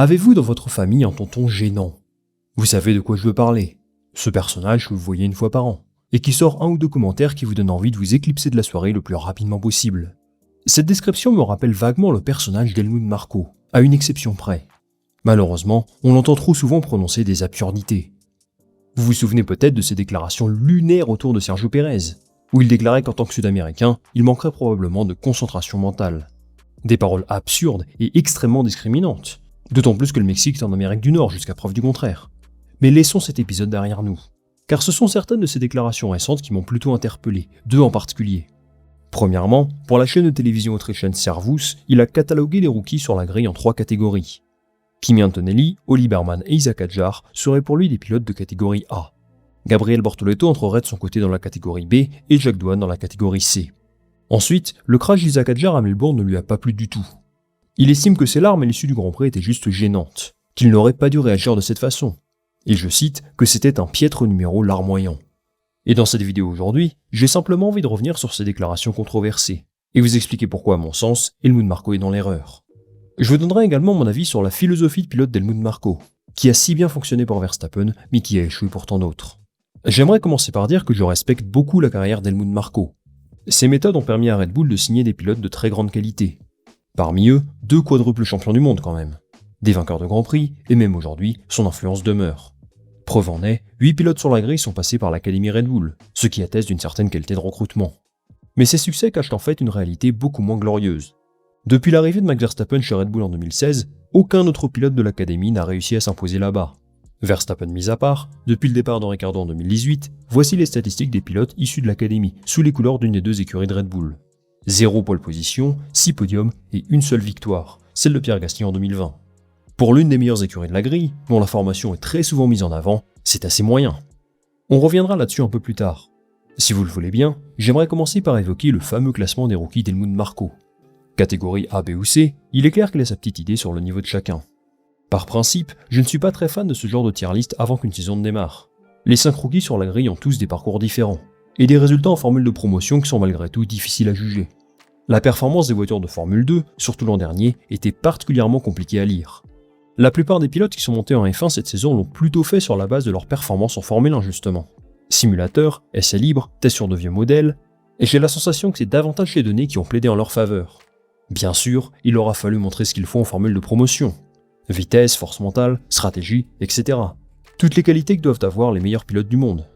Avez-vous dans votre famille un tonton gênant? Vous savez de quoi je veux parler. Ce personnage que vous voyez une fois par an, et qui sort un ou deux commentaires qui vous donnent envie de vous éclipser de la soirée le plus rapidement possible. Cette description me rappelle vaguement le personnage d'Helmut Marko, à une exception près. Malheureusement, on l'entend trop souvent prononcer des absurdités. Vous vous souvenez peut-être de ses déclarations lunaires autour de Sergio Pérez, où il déclarait qu'en tant que Sud-Américain, il manquerait probablement de concentration mentale. Des paroles absurdes et extrêmement discriminantes, d'autant plus que le Mexique est en Amérique du Nord jusqu'à preuve du contraire. Mais laissons cet épisode derrière nous, car ce sont certaines de ces déclarations récentes qui m'ont plutôt interpellé, deux en particulier. Premièrement, pour la chaîne de télévision autrichienne Servus, il a catalogué les rookies sur la grille en 3 catégories. Kimi Antonelli, Oli Berman et Isaac Hadjar seraient pour lui des pilotes de catégorie A. Gabriel Bortoleto entrerait de son côté dans la catégorie B et Jack Doohan dans la catégorie C. Ensuite, le crash d'Isaac Hadjar à Melbourne ne lui a pas plu du tout. Il estime que ses larmes à l'issue du Grand Prix étaient juste gênantes, qu'il n'aurait pas dû réagir de cette façon. Et je cite que c'était un piètre numéro larmoyant. Et dans cette vidéo aujourd'hui, j'ai simplement envie de revenir sur ces déclarations controversées, et vous expliquer pourquoi à mon sens, Helmut Marko est dans l'erreur. Je vous donnerai également mon avis sur la philosophie de pilote d'Helmut Marko, qui a si bien fonctionné pour Verstappen, mais qui a échoué pour tant d'autres. J'aimerais commencer par dire que je respecte beaucoup la carrière d'Helmut Marko. Ses méthodes ont permis à Red Bull de signer des pilotes de très grande qualité. Parmi eux, 2 quadruples champions du monde quand même. Des vainqueurs de Grand Prix, et même aujourd'hui, son influence demeure. Preuve en est, 8 pilotes sur la grille sont passés par l'Académie Red Bull, ce qui atteste d'une certaine qualité de recrutement. Mais ces succès cachent en fait une réalité beaucoup moins glorieuse. Depuis l'arrivée de Max Verstappen chez Red Bull en 2016, aucun autre pilote de l'Académie n'a réussi à s'imposer là-bas. Verstappen mis à part, depuis le départ de Ricciardo en 2018, voici les statistiques des pilotes issus de l'Académie, sous les couleurs d'une des 2 écuries de Red Bull. 0 pole position, 6 podiums et une seule victoire, celle de Pierre Gasly en 2020. Pour l'une des meilleures écuries de la grille, dont la formation est très souvent mise en avant, c'est assez moyen. On reviendra là-dessus un peu plus tard. Si vous le voulez bien, j'aimerais commencer par évoquer le fameux classement des rookies d'Helmut Marko. Catégorie A, B ou C, il est clair qu'il a sa petite idée sur le niveau de chacun. Par principe, je ne suis pas très fan de ce genre de tier list avant qu'une saison ne démarre. Les 5 rookies sur la grille ont tous des parcours différents, et des résultats en formule de promotion qui sont malgré tout difficiles à juger. La performance des voitures de Formule 2, surtout l'an dernier, était particulièrement compliquée à lire. La plupart des pilotes qui sont montés en F1 cette saison l'ont plutôt fait sur la base de leur performance en Formule 1 justement. Simulateur, essais libres, tests sur de vieux modèles, et j'ai la sensation que c'est davantage les données qui ont plaidé en leur faveur. Bien sûr, il aura fallu montrer ce qu'il faut en formule de promotion. Vitesse, force mentale, stratégie, etc. Toutes les qualités que doivent avoir les meilleurs pilotes du monde.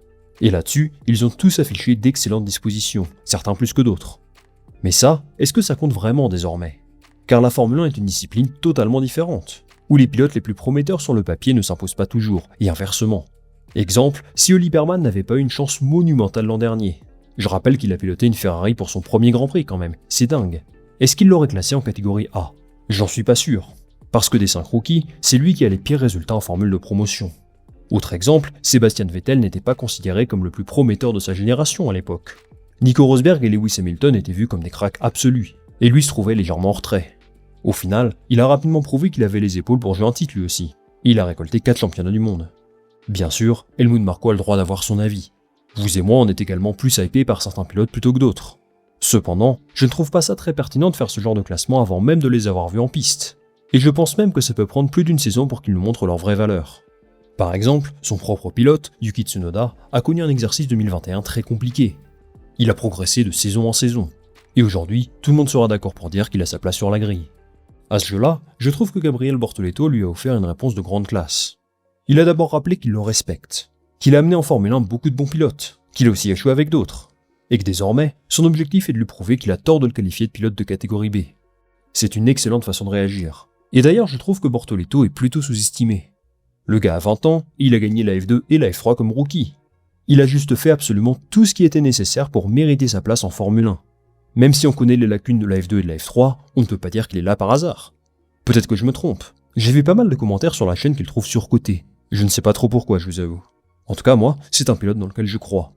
Et là-dessus, ils ont tous affiché d'excellentes dispositions, certains plus que d'autres. Mais ça, est-ce que ça compte vraiment désormais? Car la Formule 1 est une discipline totalement différente, où les pilotes les plus prometteurs sur le papier ne s'imposent pas toujours, et inversement. Exemple, si Oli Berman n'avait pas eu une chance monumentale l'an dernier. Je rappelle qu'il a piloté une Ferrari pour son premier Grand Prix quand même, c'est dingue. Est-ce qu'il l'aurait classé en catégorie A? J'en suis pas sûr. Parce que des 5 rookies, c'est lui qui a les pires résultats en formule de promotion. Autre exemple, Sebastian Vettel n'était pas considéré comme le plus prometteur de sa génération à l'époque. Nico Rosberg et Lewis Hamilton étaient vus comme des cracks absolus, et lui se trouvait légèrement en retrait. Au final, il a rapidement prouvé qu'il avait les épaules pour jouer un titre lui aussi, et il a récolté 4 championnats du monde. Bien sûr, Helmut Marko a le droit d'avoir son avis. Vous et moi, on est également plus hypés par certains pilotes plutôt que d'autres. Cependant, je ne trouve pas ça très pertinent de faire ce genre de classement avant même de les avoir vus en piste. Et je pense même que ça peut prendre plus d'une saison pour qu'ils nous montrent leur vraie valeur. Par exemple, son propre pilote, Yuki Tsunoda, a connu un exercice 2021 très compliqué. Il a progressé de saison en saison. Et aujourd'hui, tout le monde sera d'accord pour dire qu'il a sa place sur la grille. À ce jeu-là, je trouve que Gabriel Bortoleto lui a offert une réponse de grande classe. Il a d'abord rappelé qu'il le respecte, qu'il a amené en Formule 1 beaucoup de bons pilotes, qu'il a aussi échoué avec d'autres, et que désormais, son objectif est de lui prouver qu'il a tort de le qualifier de pilote de catégorie B. C'est une excellente façon de réagir. Et d'ailleurs, je trouve que Bortoleto est plutôt sous-estimé. Le gars a 20 ans, et il a gagné la F2 et la F3 comme rookie. Il a juste fait absolument tout ce qui était nécessaire pour mériter sa place en Formule 1. Même si on connaît les lacunes de la F2 et de la F3, on ne peut pas dire qu'il est là par hasard. Peut-être que je me trompe. J'ai vu pas mal de commentaires sur la chaîne qu'il trouve surcoté. Je ne sais pas trop pourquoi, je vous avoue. En tout cas, moi, c'est un pilote dans lequel je crois.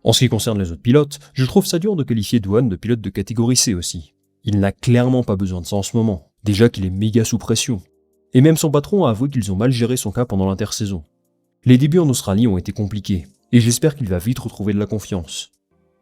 En ce qui concerne les autres pilotes, je trouve ça dur de qualifier Doohan de pilote de catégorie C aussi. Il n'a clairement pas besoin de ça en ce moment, déjà qu'il est méga sous pression. Et même son patron a avoué qu'ils ont mal géré son cas pendant l'intersaison. Les débuts en Australie ont été compliqués, et j'espère qu'il va vite retrouver de la confiance.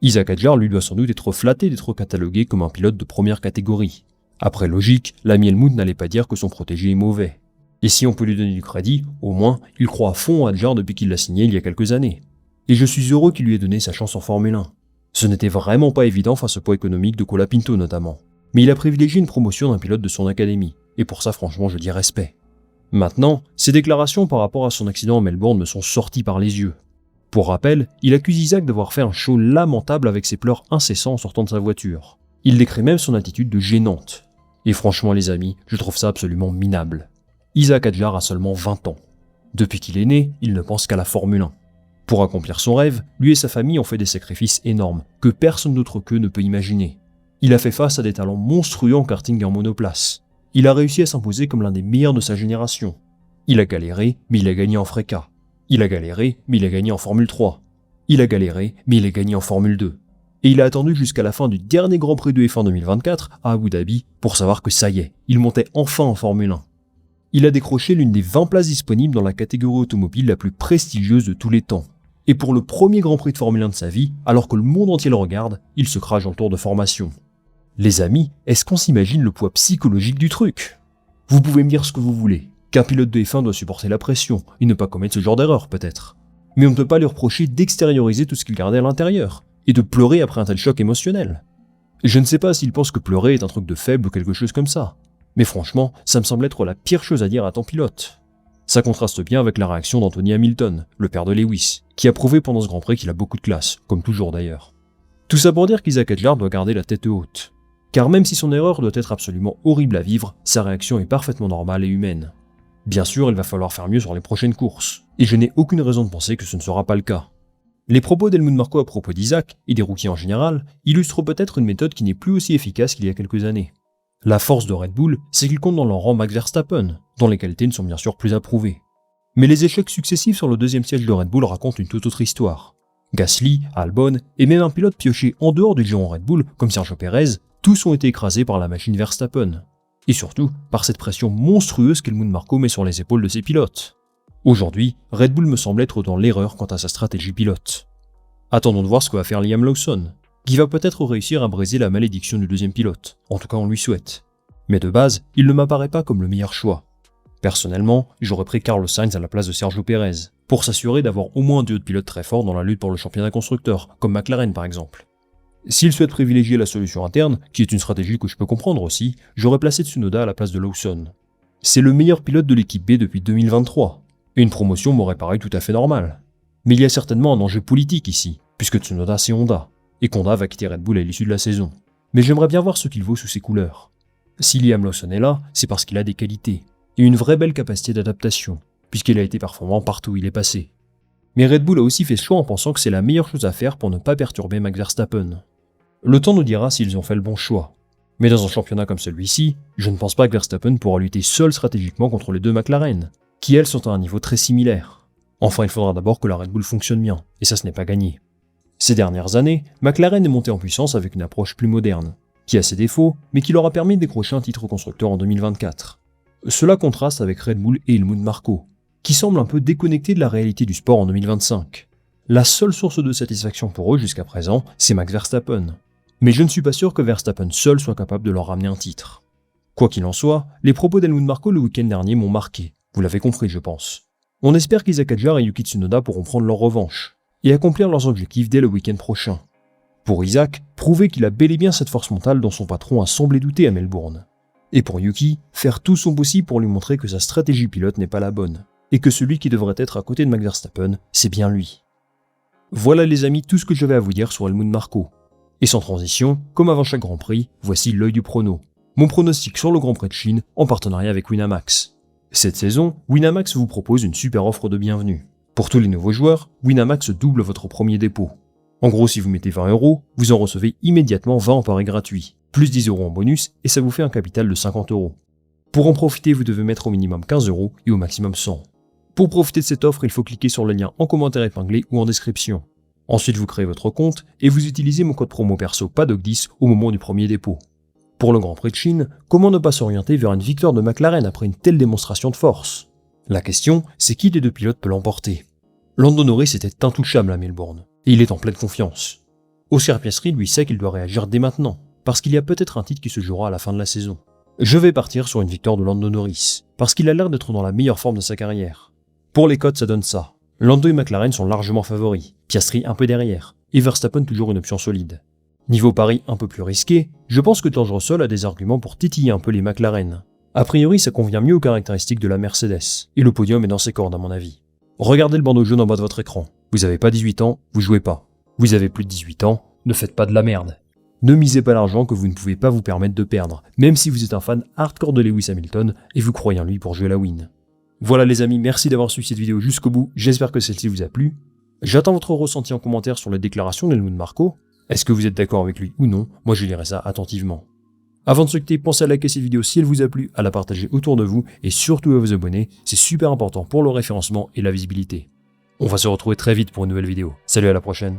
Isaac Hadjar lui doit sans doute être flatté d'être catalogué comme un pilote de première catégorie. Après logique, l'ami Helmut n'allait pas dire que son protégé est mauvais. Et si on peut lui donner du crédit, au moins, il croit à fond à Hadjar depuis qu'il l'a signé il y a quelques années. Et je suis heureux qu'il lui ait donné sa chance en Formule 1. Ce n'était vraiment pas évident face au poids économique de Colapinto notamment. Mais il a privilégié une promotion d'un pilote de son académie. Et pour ça, franchement, je dis respect. Maintenant, ses déclarations par rapport à son accident à Melbourne me sont sorties par les yeux. Pour rappel, il accuse Isaac d'avoir fait un show lamentable avec ses pleurs incessants en sortant de sa voiture. Il décrit même son attitude de gênante. Et franchement les amis, je trouve ça absolument minable. Isaac Hadjar a seulement 20 ans. Depuis qu'il est né, il ne pense qu'à la Formule 1. Pour accomplir son rêve, lui et sa famille ont fait des sacrifices énormes que personne d'autre qu'eux ne peut imaginer. Il a fait face à des talents monstrueux en karting et en monoplace. Il a réussi à s'imposer comme l'un des meilleurs de sa génération. Il a galéré, mais il a gagné en Freca. Il a galéré, mais il a gagné en Formule 3. Il a galéré, mais il a gagné en Formule 2. Et il a attendu jusqu'à la fin du dernier Grand Prix de F1 2024 à Abu Dhabi pour savoir que ça y est, il montait enfin en Formule 1. Il a décroché l'une des 20 places disponibles dans la catégorie automobile la plus prestigieuse de tous les temps. Et pour le premier Grand Prix de Formule 1 de sa vie, alors que le monde entier le regarde, il se crache en tour de formation. Les amis, est-ce qu'on s'imagine le poids psychologique du truc? Vous pouvez me dire ce que vous voulez, qu'un pilote de F1 doit supporter la pression et ne pas commettre ce genre d'erreur peut-être. Mais on ne peut pas lui reprocher d'extérioriser tout ce qu'il gardait à l'intérieur, et de pleurer après un tel choc émotionnel. Je ne sais pas s'il pense que pleurer est un truc de faible ou quelque chose comme ça, mais franchement, ça me semble être la pire chose à dire à ton pilote. Ça contraste bien avec la réaction d'Anthony Hamilton, le père de Lewis, qui a prouvé pendant ce Grand Prix qu'il a beaucoup de classe, comme toujours d'ailleurs. Tout ça pour dire qu'Isaac Hadjar doit garder la tête haute. Car même si son erreur doit être absolument horrible à vivre, sa réaction est parfaitement normale et humaine. Bien sûr, il va falloir faire mieux sur les prochaines courses, et je n'ai aucune raison de penser que ce ne sera pas le cas. Les propos d'Helmut Marko à propos d'Isaac, et des rookies en général, illustrent peut-être une méthode qui n'est plus aussi efficace qu'il y a quelques années. La force de Red Bull, c'est qu'ils comptent dans leur rang Max Verstappen, dont les qualités ne sont bien sûr plus approuvées. Mais les échecs successifs sur le deuxième siège de Red Bull racontent une toute autre histoire. Gasly, Albon, et même un pilote pioché en dehors du giron Red Bull, comme Sergio Pérez, tous ont été écrasés par la machine Verstappen. Et surtout, par cette pression monstrueuse qu'Helmut Marko met sur les épaules de ses pilotes. Aujourd'hui, Red Bull me semble être dans l'erreur quant à sa stratégie pilote. Attendons de voir ce que va faire Liam Lawson, qui va peut-être réussir à briser la malédiction du deuxième pilote, en tout cas on lui souhaite. Mais de base, il ne m'apparaît pas comme le meilleur choix. Personnellement, j'aurais pris Carlos Sainz à la place de Sergio Pérez, pour s'assurer d'avoir au moins un duo de pilotes très forts dans la lutte pour le championnat constructeur, comme McLaren par exemple. S'il souhaite privilégier la solution interne, qui est une stratégie que je peux comprendre aussi, j'aurais placé Tsunoda à la place de Lawson. C'est le meilleur pilote de l'équipe B depuis 2023, et une promotion m'aurait paru tout à fait normale. Mais il y a certainement un enjeu politique ici, puisque Tsunoda c'est Honda, et qu'Honda va quitter Red Bull à l'issue de la saison. Mais j'aimerais bien voir ce qu'il vaut sous ses couleurs. Si Liam Lawson est là, c'est parce qu'il a des qualités, et une vraie belle capacité d'adaptation, puisqu'il a été performant partout où il est passé. Mais Red Bull a aussi fait ce choix en pensant que c'est la meilleure chose à faire pour ne pas perturber Max Verstappen. Le temps nous dira s'ils ont fait le bon choix. Mais dans un championnat comme celui-ci, je ne pense pas que Verstappen pourra lutter seul stratégiquement contre les deux McLaren, qui elles sont à un niveau très similaire. Enfin, il faudra d'abord que la Red Bull fonctionne bien, et ça ce n'est pas gagné. Ces dernières années, McLaren est monté en puissance avec une approche plus moderne, qui a ses défauts, mais qui leur a permis de décrocher un titre constructeur en 2024. Cela contraste avec Red Bull et Helmut Marko, qui semblent un peu déconnectés de la réalité du sport en 2025. La seule source de satisfaction pour eux jusqu'à présent, c'est Max Verstappen. Mais je ne suis pas sûr que Verstappen seul soit capable de leur ramener un titre. Quoi qu'il en soit, les propos d'Helmut Marko le week-end dernier m'ont marqué, vous l'avez compris je pense. On espère qu'Isaac Hadjar et Yuki Tsunoda pourront prendre leur revanche, et accomplir leurs objectifs dès le week-end prochain. Pour Isaac, prouver qu'il a bel et bien cette force mentale dont son patron a semblé douter à Melbourne. Et pour Yuki, faire tout son possible pour lui montrer que sa stratégie pilote n'est pas la bonne, et que celui qui devrait être à côté de Max Verstappen, c'est bien lui. Voilà les amis tout ce que j'avais à vous dire sur Helmut Marko. Et sans transition, comme avant chaque Grand Prix, voici l'œil du prono. Mon pronostic sur le Grand Prix de Chine en partenariat avec Winamax. Cette saison, Winamax vous propose une super offre de bienvenue. Pour tous les nouveaux joueurs, Winamax double votre premier dépôt. En gros, si vous mettez 20 €, vous en recevez immédiatement 20 en paris gratuits, plus 10 € en bonus et ça vous fait un capital de 50 €. Pour en profiter, vous devez mettre au minimum 15 € et au maximum 100. Pour profiter de cette offre, il faut cliquer sur le lien en commentaire épinglé ou en description. Ensuite, vous créez votre compte et vous utilisez mon code promo perso PADOC10 au moment du premier dépôt. Pour le Grand Prix de Chine, comment ne pas s'orienter vers une victoire de McLaren après une telle démonstration de force? La question, c'est qui des deux pilotes peut l'emporter? Lando Norris était intouchable à Melbourne, et il est en pleine confiance. Oscar Piastri lui sait qu'il doit réagir dès maintenant, parce qu'il y a peut-être un titre qui se jouera à la fin de la saison. Je vais partir sur une victoire de Lando Norris, parce qu'il a l'air d'être dans la meilleure forme de sa carrière. Pour les cotes, ça donne ça. Lando et McLaren sont largement favoris, Piastri un peu derrière, et Verstappen toujours une option solide. Niveau pari un peu plus risqué, je pense que George Russell a des arguments pour titiller un peu les McLaren. A priori, ça convient mieux aux caractéristiques de la Mercedes, et le podium est dans ses cordes à mon avis. Regardez le bandeau jaune en bas de votre écran. Vous avez pas 18 ans, vous jouez pas. Vous avez plus de 18 ans, ne faites pas de la merde. Ne misez pas l'argent que vous ne pouvez pas vous permettre de perdre, même si vous êtes un fan hardcore de Lewis Hamilton et vous croyez en lui pour jouer la win. Voilà les amis, merci d'avoir suivi cette vidéo jusqu'au bout, j'espère que celle-ci vous a plu. J'attends votre ressenti en commentaire sur la déclaration d'Helmut Marko. Est-ce que vous êtes d'accord avec lui ou non? Moi je lirai ça attentivement. Avant de se quitter, pensez à liker cette vidéo si elle vous a plu, à la partager autour de vous et surtout à vous abonner, c'est super important pour le référencement et la visibilité. On va se retrouver très vite pour une nouvelle vidéo. Salut, à la prochaine.